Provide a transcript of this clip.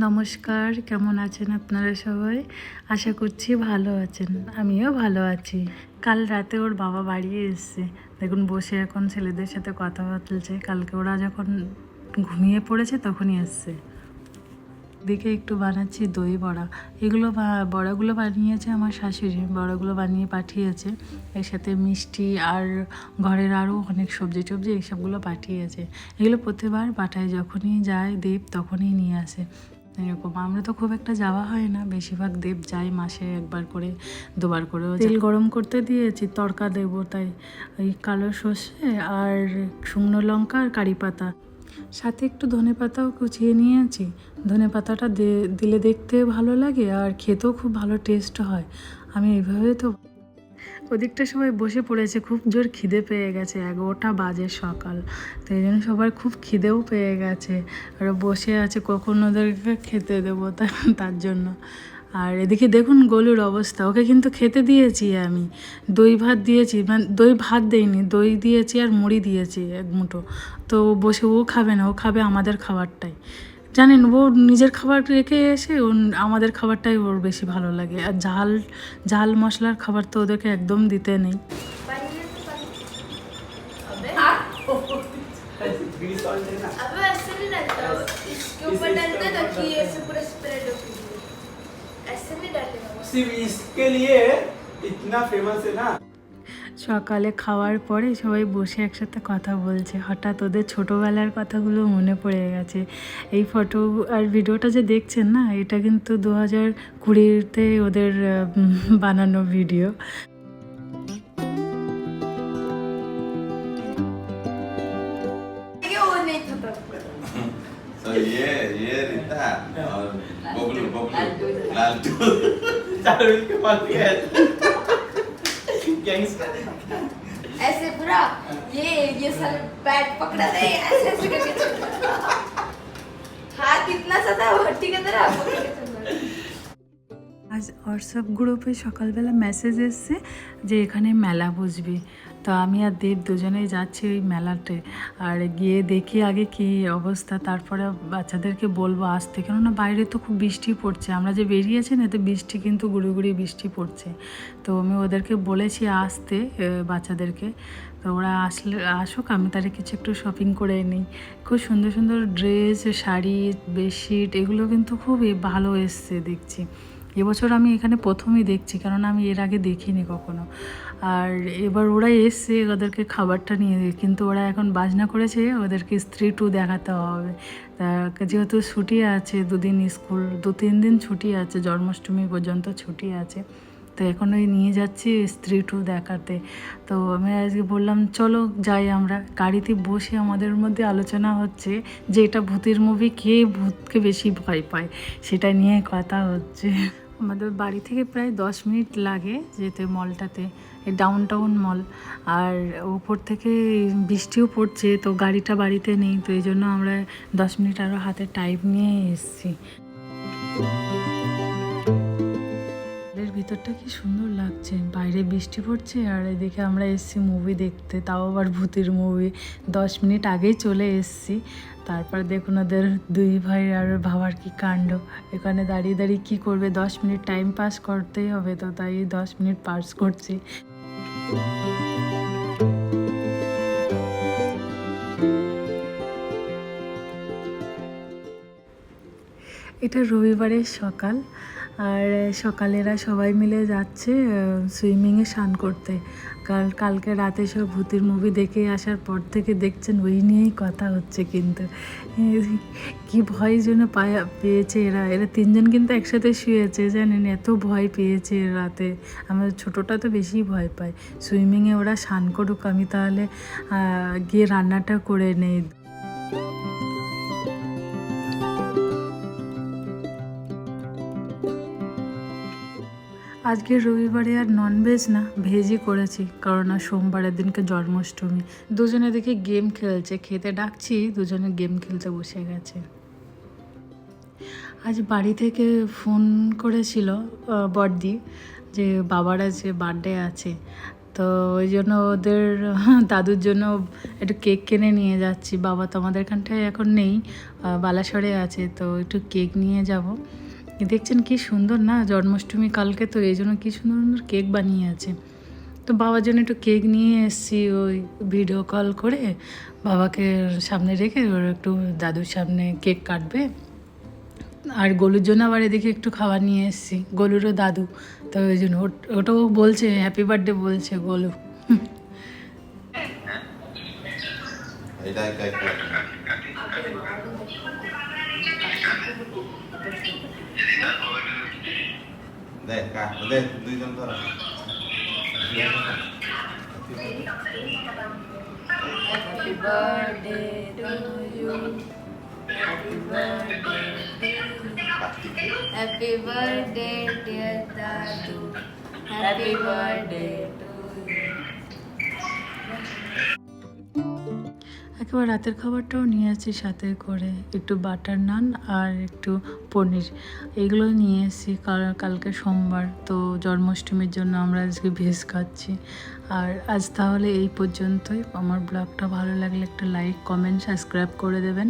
নমস্কার, কেমন আছেন আপনারা সবাই? আশা করছি ভালো আছেন। আমিও ভালো আছি। কাল রাতে ওর বাবা বাড়ি এসছে। দেখুন বসে এখন ছেলেদের সাথে কথা বলছে। কালকে ওরা যখন ঘুমিয়ে পড়েছে তখনই এসছে। দিকে একটু বানাচ্ছি দই বড়া। এগুলো বড়াগুলো বানিয়েছে আমার শাশুড়ি, বড়াগুলো বানিয়ে পাঠিয়েছে। এর সাথে মিষ্টি আর ঘরের আরও অনেক সবজি টবজি এইসবগুলো পাঠিয়েছে। এগুলো প্রতিবার পাঠায়, যখনই যায় দেব তখনই নিয়ে আসে। এরকম আমরা তো খুব একটা যাওয়া হয় না, বেশিরভাগ দেব যাই মাসে একবার করে দুবার করেও। তেল গরম করতে দিয়েছি, তড়কা দেবো, তাই ওই কালো সর্ষে আর শুকনো লঙ্কা আর কারি পাতা, সাথে একটু ধনেপাতাও কুচিয়ে নিয়েছি। ধনেপাতাটা দিলে দেখতে ভালো লাগে আর খেতেও খুব ভালো টেস্ট হয়। আমি এইভাবে তো। ওদিকটা সবাই বসে পড়েছে, খুব জোর খিদে পেয়ে গেছে, 11টা বাজে সকাল। তো এই জন্য সবার খুব খিদেও পেয়ে গেছে, আর বসে আছে কখন ওদেরকে খেতে দেবো তার জন্য। আর এদিকে দেখুন গোলুর অবস্থা, ওকে কিন্তু খেতে দিয়েছি আমি, দই ভাত দিয়েছি, মানে দই ভাত দেইনি, দই দিয়েছি আর মুড়ি দিয়েছি এক মুঠো। তো বসে ও খাবে না, ও খাবে আমাদের খাবারটাই। জানেন, ও নিজের খাবার রেখে এসে আমাদের খাবারটাই ওর বেশি ভালো লাগে। আর ঝাল ঝাল মশলার খাবার তো ওদেরকে একদম দিতে নেই। সকালে খাওয়ার পরে সবাই বসে একসাথে কথা বলছে, হঠাৎ ওদের ছোটোবেলার কথাগুলো মনে পড়ে গেছে। এই ফটো আর ভিডিওটা যে দেখছেন না, এটা কিন্তু 2020-তে ওদের বানানো ভিডিও। तो ये रीता और बबलू लालटू चारों मिलके मार दिया गैंगस्टर ऐसे पूरा ये सारे बैट पकड़ा दे, ऐसे ऐसे करके चल रहा। हाथ इतना सा था भट्टी की तरह पकड़ के चल रहा। আজ হোয়াটসঅ্যাপ গ্রুপে সকালবেলা মেসেজ এসছে যে এখানে মেলা বসবে। তো আমি আর দেব দুজনেই যাচ্ছি ওই মেলাতে, আর গিয়ে দেখি আগে কী অবস্থা, তারপরে বাচ্চাদেরকে বলবো আসতে, কেননা বাইরে তো খুব বৃষ্টি পড়ছে। আমরা যে বেরিয়েছি না, এতে বৃষ্টি কিন্তু গুঁড়ি গুঁড়ি বৃষ্টি পড়ছে। তো আমি ওদেরকে বলেছি আসতে, বাচ্চাদেরকে। তো ওরা আসুক, আমি তাহলে কিছু একটু শপিং করে নিই। খুব সুন্দর সুন্দর ড্রেস, শাড়ি, বেডশিট এগুলো কিন্তু খুব ভালো এসছে দেখছি। এবছর আমি এখানে প্রথমই দেখছি, কেননা আমি এর আগে দেখিনি কখনো। আর এবার ওরা এসছে, ওদেরকে খাবারটা নিয়ে, কিন্তু ওরা এখন বাজনা করেছে ওদেরকে স্ত্রী 2 দেখাতে হবে। তা যেহেতু ছুটি আছে 2 দিন, স্কুল 2-3 দিন ছুটি আছে, জন্মাষ্টমী পর্যন্ত ছুটি আছে। তো এখন ওই নিয়ে যাচ্ছি স্ত্রী 2 দেখাতে। তো আমি আজকে বললাম চলো যাই। আমরা গাড়িতে বসে আমাদের মধ্যে আলোচনা হচ্ছে যে এটা ভূতের মুভি, কে ভূতকে বেশি ভয় পায় সেটা নিয়ে কথা হচ্ছে। আমাদের বাড়ি থেকে প্রায় 10 মিনিট লাগে যেতে মলটাতে, ডাউন টাউন মল। আর উপর থেকে বৃষ্টিও পড়ছে, তো গাড়িটা বাড়িতে নেই, তো এই জন্য আমরা 10 মিনিট আরও হাতে টাইম নিয়ে এসেছি। ভিতরটা কি সুন্দর লাগছে, বাইরে বৃষ্টি পড়ছে আর এদিকে আমরা এসেছি মুভি দেখতে, তাও আবার ভূতের মুভি। 10 মিনিট আগেই চলে এসেছি। তারপর দেখুন ওদের 2 ভাই আর ভাবার কি কাণ্ড, এখানে দাঁড়িয়ে দাঁড়িয়ে কী করবে, 10 মিনিট টাইম পাস করতেই হবে, তো তাই 10 মিনিট পাস করছি। এটা রবিবারের সকাল, আর সকালেরা সবাই মিলে যাচ্ছে সুইমিংয়ে স্নান করতে। কালকে রাতে সব ভূতের মুভি দেখে আসার পর থেকে দেখছেন ওই নিয়েই কথা হচ্ছে। কিন্তু কি ভয় যেন পেয়েছে এরা 3জন কিন্তু একসাথে শুয়েছে, জানেন, এত ভয় পেয়েছে রাতে। আমাদের ছোটোটা তো বেশি ভয় পায়। সুইমিংয়ে ওরা স্নান করুক, আমি তাহলে গিয়ে রান্নাটা করে নেই। আজকে রবিবারে আর ননভেজ না, ভেজই করেছি, কারণ আর সোমবারের দিনকে জন্মাষ্টমী। দুজনে দেখে গেম খেলছে, খেতে ডাকছি, দুজনে গেম খেলতে বসে গেছে। আজ বাড়ি থেকে ফোন করেছিল বড়দি যে বাবার আজ বার্থডে আছে, তো ওই জন্য ওদের দাদুর জন্য একটু কেক কিনে নিয়ে যাচ্ছি। বাবা তো আমাদের এখানটায় এখন নেই, বালাসরে আছে, তো একটু কেক নিয়ে যাব। দেখছেন কি সুন্দর না, জন্মাষ্টমী কালকে, তো এই জন্য কি সুন্দর সুন্দর কেক বানিয়ে আছে। তো বাবার জন্য একটু কেক নিয়ে এসেছি, ওই ভিডিও কল করে বাবাকে সামনে রেখে ওর একটু দাদুর সামনে কেক কাটবে। আর গোলুর জন্য আবার এদিকে একটু খাবার নিয়ে এসেছি, গোলুরও দাদু, তো ওই জন্য ওটাও বলছে হ্যাপি বার্থডে বলছে গোলু। এটা একটা দেখ কা দেখ দুইজন ধর Happy birthday to you. Happy birthday to you. Happy birthday dear Dadu. Happy birthday to you. একেবারে রাতের খাবারটাও নিয়ে আসছি সাথে করে, একটু বাটার নান আর একটু পনির, এগুলো নিয়ে এসেছি। কালকে সোমবার, তো জন্মাষ্টমীর জন্য আমরা আজকে ভেজ খাচ্ছি। আর আজ তাহলে এই পর্যন্তই। আমার ব্লগটা ভালো লাগলে একটা লাইক, কমেন্ট, সাবস্ক্রাইব করে দেবেন।